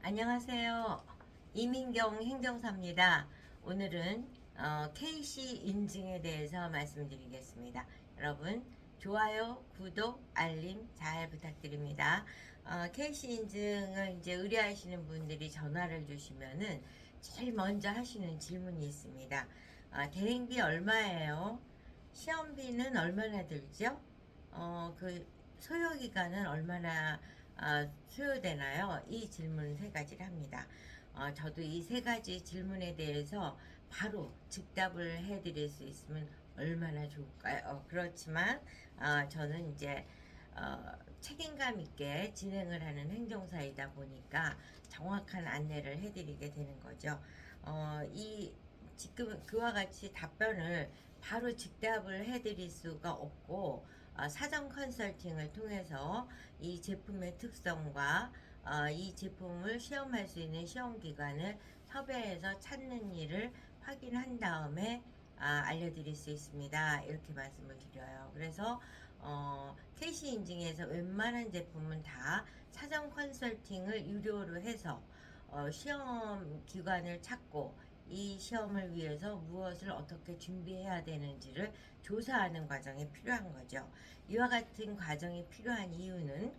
안녕하세요. 이민경 행정사입니다. 오늘은 KC 인증에 대해서 말씀드리겠습니다. 여러분 좋아요, 구독, 알림 잘 부탁드립니다. KC 인증을 이제 의뢰하시는 분들이 전화를 주시면은 제일 먼저 하시는 질문이 있습니다. 대행비 얼마예요? 시험비는 얼마나 들죠? 그 소요기간은 얼마나 소요되나요? 이 질문 세 가지를 합니다. 저도 이 세 가지 질문에 대해서 바로 즉답을 해드릴 수 있으면 얼마나 좋을까요? 그렇지만 저는 이제 책임감 있게 진행을 하는 행정사이다 보니까 정확한 안내를 해드리게 되는 거죠. 이 지금 그와 같이 답변을 바로 즉답을 해드릴 수가 없고 사전 컨설팅을 통해서 이 제품의 특성과 이 제품을 시험할 수 있는 시험 기관을 섭외해서 찾는 일을 확인한 다음에 알려드릴 수 있습니다. 이렇게 말씀을 드려요. 그래서 KC 인증에서 웬만한 제품은 다 사전 컨설팅을 유료로 해서 시험 기관을 찾고 이 시험을 위해서 무엇을 어떻게 준비해야 되는지를 조사하는 과정이 필요한 거죠. 이와 같은 과정이 필요한 이유는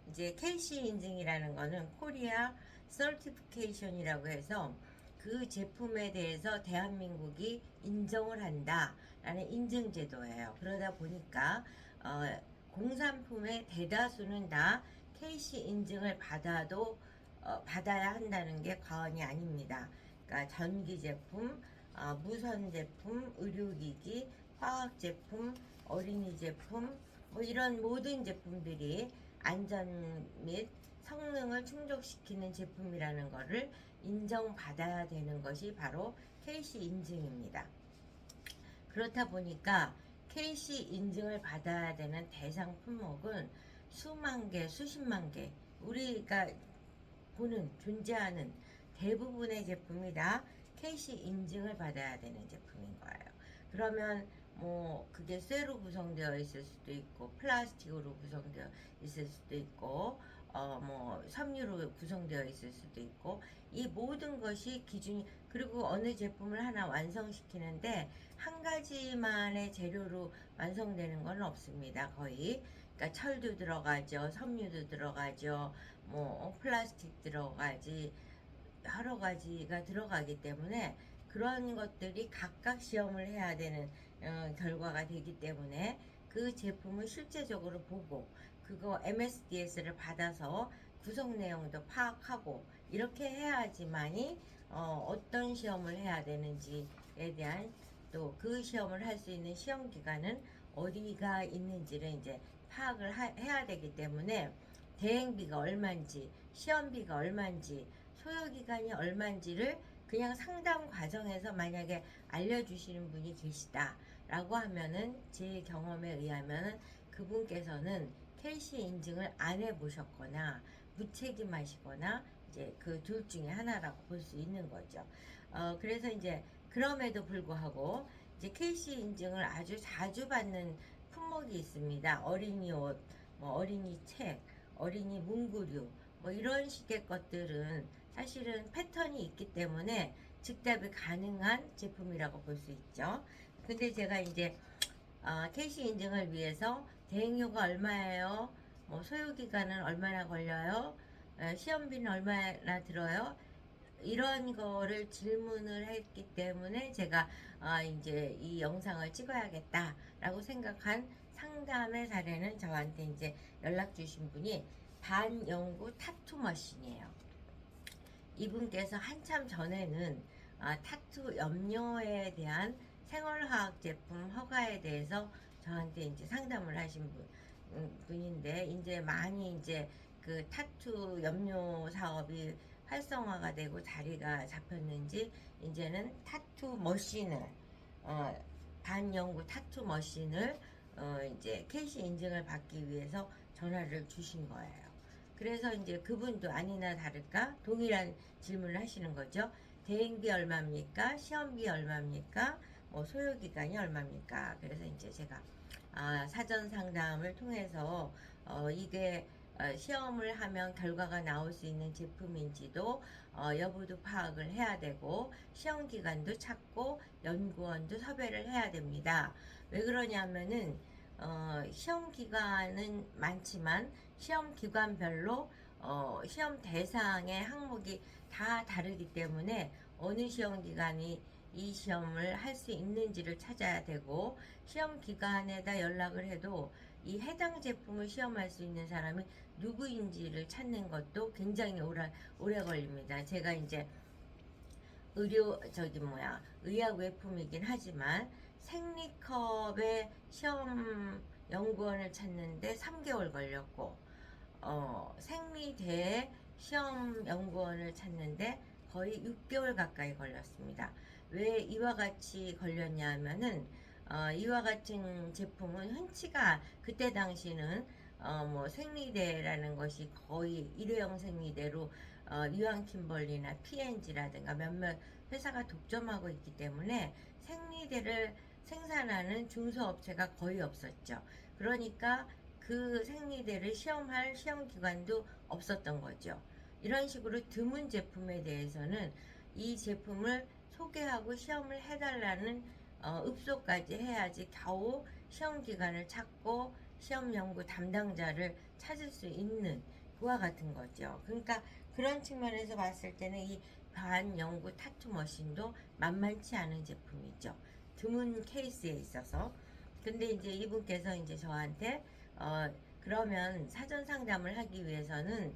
이제 KC 인증이라는 거는 코리아 서티피케이션이라고 해서 그 제품에 대해서 대한민국이 인정을 한다라는 인증제도예요. 그러다 보니까 공산품의 대다수는 다 KC 인증을 받아야 한다는 게 과언이 아닙니다. 그러니까 전기 제품, 무선 제품, 의료기기, 화학 제품, 어린이 제품, 뭐 이런 모든 제품들이 안전 및 성능을 충족시키는 제품이라는 것을 인정받아야 되는 것이 바로 KC 인증입니다. 그렇다 보니까 KC 인증을 받아야 되는 대상 품목은 수만 개, 수십만 개, 우리가 존재하는 대부분의 제품이 다 KC 인증을 받아야 되는 제품인 거예요. 그러면 뭐 그게 쇠로 구성되어 있을 수도 있고 플라스틱으로 구성되어 있을 수도 있고 뭐 섬유로 구성되어 있을 수도 있고 이 모든 것이 기준이 그리고 어느 제품을 하나 완성시키는데 한 가지만의 재료로 완성되는 건 없습니다. 거의 그러니까 철도 들어가죠, 섬유도 들어가죠, 뭐 플라스틱 들어가지 여러 가지가 들어가기 때문에 그런 것들이 각각 시험을 해야 되는 결과가 되기 때문에 그 제품을 실제적으로 보고 그거 MSDS를 받아서 구성 내용도 파악하고 이렇게 해야지만이 어떤 시험을 해야 되는지에 대한 또 그 시험을 할 수 있는 시험 기관은 어디가 있는지를 이제 파악을 해야 되기 때문에 대행비가 얼마인지 시험비가 얼마인지 소요기간이 얼마인지를 그냥 상담 과정에서 만약에 알려주시는 분이 계시다 라고 하면은 제 경험에 의하면은 그분께서는 KC 인증을 안 해보셨거나 무책임하시거나 이제 그 둘 중에 하나라고 볼 수 있는 거죠. 그래서 이제 그럼에도 불구하고 이제 KC 인증을 아주 자주 받는 품목이 있습니다. 어린이 옷, 뭐 어린이 책, 어린이 문구류, 뭐 이런 식의 것들은 사실은 패턴이 있기 때문에 즉답이 가능한 제품이라고 볼 수 있죠. 근데 제가 이제 KC 인증을 위해서 대행료가 얼마예요? 뭐 소요기간은 얼마나 걸려요? 시험비는 얼마나 들어요? 이런 거를 질문을 했기 때문에 제가 이제 이 영상을 찍어야겠다라고 생각한 상담의 사례는 저한테 이제 연락 주신 분이 반영구 타투 머신이에요. 이분께서 한참 전에는 타투 염료에 대한 생활화학 제품 허가에 대해서 저한테 이제 상담을 하신 분인데 이제 많이 이제 그 타투 염료 사업이 활성화가 되고 자리가 잡혔는지 이제는 타투 머신을 반영구 타투 머신을 이제 KC 인증을 받기 위해서 전화를 주신 거예요. 그래서 이제 그분도 아니나 다를까 동일한 질문을 하시는 거죠. 대행비 얼마입니까? 시험비 얼마입니까? 뭐 소요기간이 얼마입니까? 그래서 이제 제가 사전 상담을 통해서 이게 시험을 하면 결과가 나올 수 있는 제품인지도 여부도 파악을 해야 되고 시험 기간도 찾고 연구원도 섭외를 해야 됩니다. 왜 그러냐면은 시험 기간은 많지만 시험 기관별로 시험 대상의 항목이 다 다르기 때문에 어느 시험 기간이 이 시험을 할 수 있는지를 찾아야 되고 시험 기관에다 연락을 해도 이 해당 제품을 시험할 수 있는 사람이 누구인지를 찾는 것도 굉장히 오래 걸립니다. 제가 이제 의학 외품이긴 하지만 생리컵의 시험 연구원을 찾는데 3개월 걸렸고 생리대 시험 연구원을 찾는데 거의 6개월 가까이 걸렸습니다. 왜 이와 같이 걸렸냐 하면은 이와 같은 제품은 흔치가 그때 당시는 뭐 생리대라는 것이 거의 일회용 생리대로 유한킴벌리나 P&G라든가 몇몇 회사가 독점하고 있기 때문에 생리대를 생산하는 중소업체가 거의 없었죠. 그러니까 그 생리대를 시험할 시험기관도 없었던 거죠. 이런 식으로 드문 제품에 대해서는 이 제품을 소개하고 시험을 해달라는 읍소까지 해야지 겨우 시험기관을 찾고 시험 연구 담당자를 찾을 수 있는 그와 같은 거죠. 그러니까 그런 측면에서 봤을 때는 이 반연구 타투 머신도 만만치 않은 제품이죠. 드문 케이스에 있어서. 근데 이제 이분께서 이제 저한테 그러면 사전 상담을 하기 위해서는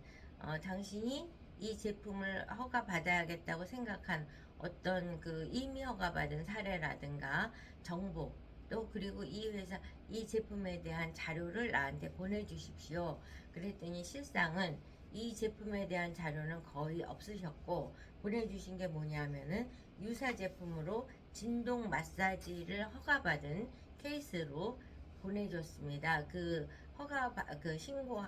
당신이 이 제품을 허가 받아야겠다고 생각한 어떤 그 이미 허가 받은 사례라든가 정보 또 그리고 이 회사 이 제품에 대한 자료를 나한테 보내주십시오. 그랬더니 실상은 이 제품에 대한 자료는 거의 없으셨고 보내주신 게 뭐냐면은 유사 제품으로 진동 마사지를 허가받은 케이스로 보내줬습니다. 그 그 신고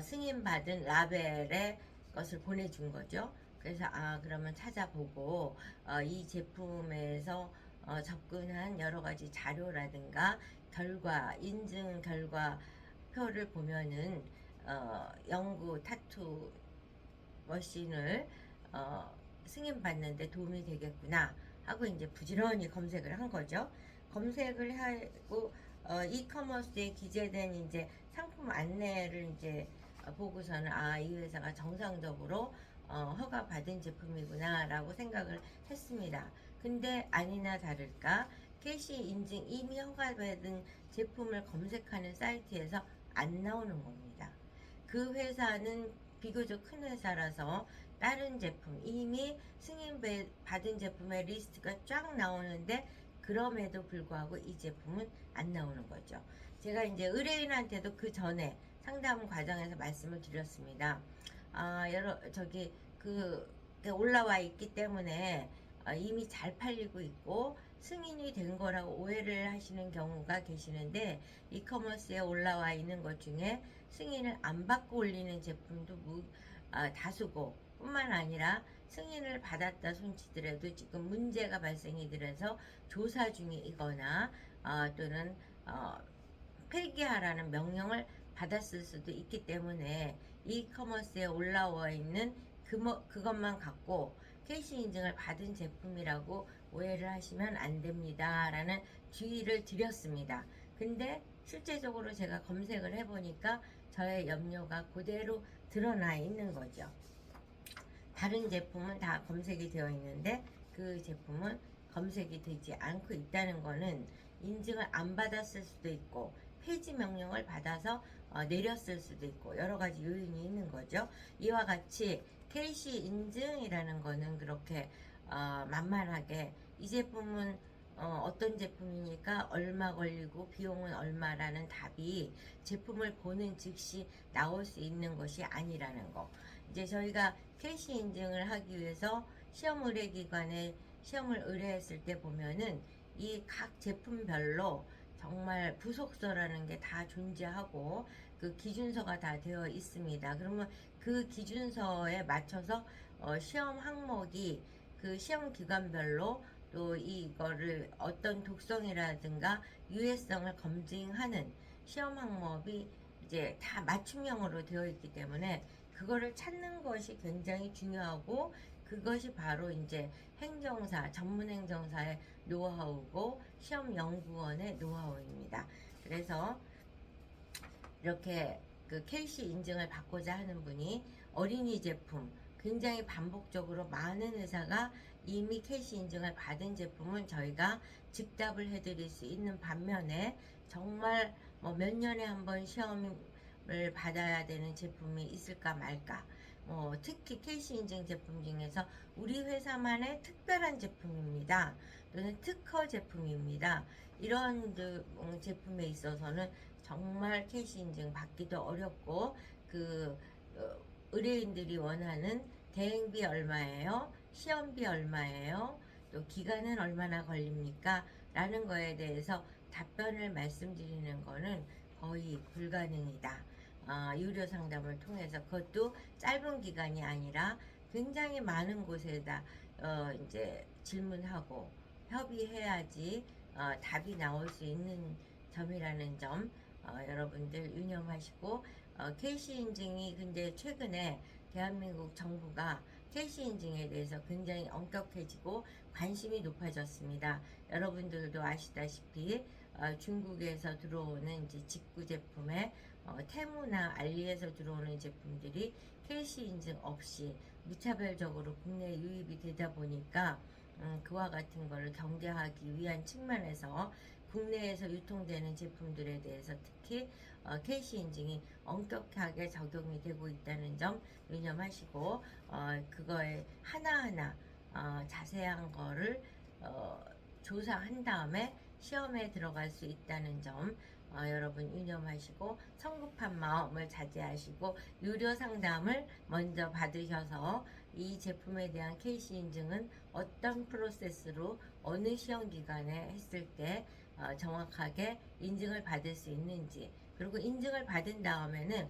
승인 받은 라벨의 것을 보내준 거죠. 그래서 그러면 찾아보고 이 제품에서 접근한 여러 가지 자료라든가 결과 인증 결과 표를 보면은 연구 타투 머신을 승인받는데 도움이 되겠구나 하고 이제 부지런히 검색을 한 거죠. 검색을 하고 이커머스에 기재된 이제 상품 안내를 이제 보고서는 이 회사가 정상적으로 허가 받은 제품이구나라고 생각을 했습니다. 근데 아니나 다를까 캐시 인증 이미 허가받은 제품을 검색하는 사이트에서 안 나오는 겁니다. 그 회사는 비교적 큰 회사라서 다른 제품 이미 승인 받은 제품의 리스트가 쫙 나오는데 그럼에도 불구하고 이 제품은 안 나오는 거죠. 제가 이제 의뢰인한테도 그 전에 상담 과정에서 말씀을 드렸습니다. 올라와 있기 때문에 이미 잘 팔리고 있고 승인이 된 거라고 오해를 하시는 경우가 계시는데 이커머스에 올라와 있는 것 중에 승인을 안 받고 올리는 제품도 다수고 뿐만 아니라 승인을 받았다 손치더라도 지금 문제가 발생이 들어서 조사 중이거나 또는 폐기하라는 명령을 받았을 수도 있기 때문에 이커머스에 올라와 있는 그것만 갖고 캐시 인증을 받은 제품이라고 오해를 하시면 안 됩니다 라는 주의를 드렸습니다. 근데 실제적으로 제가 검색을 해보니까 저의 염려가 그대로 드러나 있는 거죠. 다른 제품은 다 검색이 되어 있는데 그 제품은 검색이 되지 않고 있다는 거는 인증을 안 받았을 수도 있고 폐지 명령을 받아서 내렸을 수도 있고 여러 가지 요인이 있는 거죠. 이와 같이 KC 인증이라는 거는 그렇게 만만하게 이 제품은 어떤 제품이니까 얼마 걸리고 비용은 얼마라는 답이 제품을 보는 즉시 나올 수 있는 것이 아니라는 거. 이제 저희가 캐시 인증을 하기 위해서 시험 의뢰기관에 시험을 의뢰했을 때 보면은 이 각 제품별로 정말 부속서라는 게 다 존재하고 그 기준서가 다 되어 있습니다. 그러면 그 기준서에 맞춰서 시험 항목이 그 시험 기관별로 또 이거를 어떤 독성이라든가 유해성을 검증하는 시험 항목이 이제 다 맞춤형으로 되어 있기 때문에 그거를 찾는 것이 굉장히 중요하고 그것이 바로 이제 행정사, 전문 행정사의 노하우고 시험 연구원의 노하우입니다. 그래서 이렇게 그 KC 인증을 받고자 하는 분이 어린이 제품 굉장히 반복적으로 많은 회사가 이미 KC 인증을 받은 제품은 저희가 즉답을 해드릴 수 있는 반면에 정말 뭐 몇 년에 한 번 시험을 받아야 되는 제품이 있을까 말까, 특히 KC 인증 제품 중에서 우리 회사만의 특별한 제품입니다. 또는 특허 제품입니다. 이런 제품에 있어서는 정말 KC 인증 받기도 어렵고 그 의뢰인들이 원하는 대행비 얼마예요? 시험비 얼마예요? 또 기간은 얼마나 걸립니까? 라는 거에 대해서 답변을 말씀드리는 거는 거의 불가능이다. 유료 상담을 통해서 그것도 짧은 기간이 아니라 굉장히 많은 곳에다 이제 질문하고 협의해야지 답이 나올 수 있는 점이라는 점 여러분들 유념하시고 KC 인증이 근데 최근에 대한민국 정부가 KC 인증에 대해서 굉장히 엄격해지고 관심이 높아졌습니다. 여러분들도 아시다시피 중국에서 들어오는 이제 직구 제품에 테무나 알리에서 들어오는 제품들이 KC 인증 없이 무차별적으로 국내에 유입이 되다 보니까 그와 같은 것을 경계하기 위한 측면에서 국내에서 유통되는 제품들에 대해서 특히 KC 인증이 엄격하게 적용이 되고 있다는 점 유념하시고 그거에 하나하나 자세한 거를 조사한 다음에 시험에 들어갈 수 있다는 점 여러분 유념하시고 성급한 마음을 자제하시고 유료 상담을 먼저 받으셔서 이 제품에 대한 KC 인증은 어떤 프로세스로 어느 시험 기간에 했을 때 정확하게 인증을 받을 수 있는지, 그리고 인증을 받은 다음에는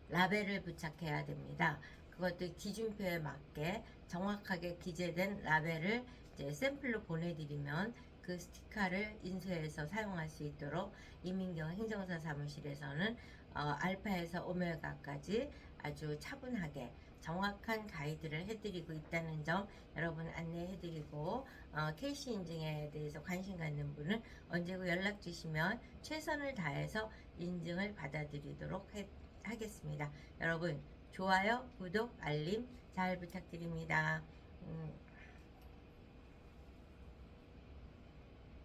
라벨을 부착해야 됩니다. 그것도 기준표에 맞게 정확하게 기재된 라벨을 이제 샘플로 보내드리면 그 스티커를 인쇄해서 사용할 수 있도록 이민경 행정사 사무실에서는 알파에서 오메가까지 아주 차분하게 정확한 가이드를 해드리고 있다는 점 여러분 안내해드리고 KC 인증에 대해서 관심 갖는 분은 언제고 연락 주시면 최선을 다해서 인증을 받아드리도록 하겠습니다. 여러분 좋아요, 구독, 알림 잘 부탁드립니다.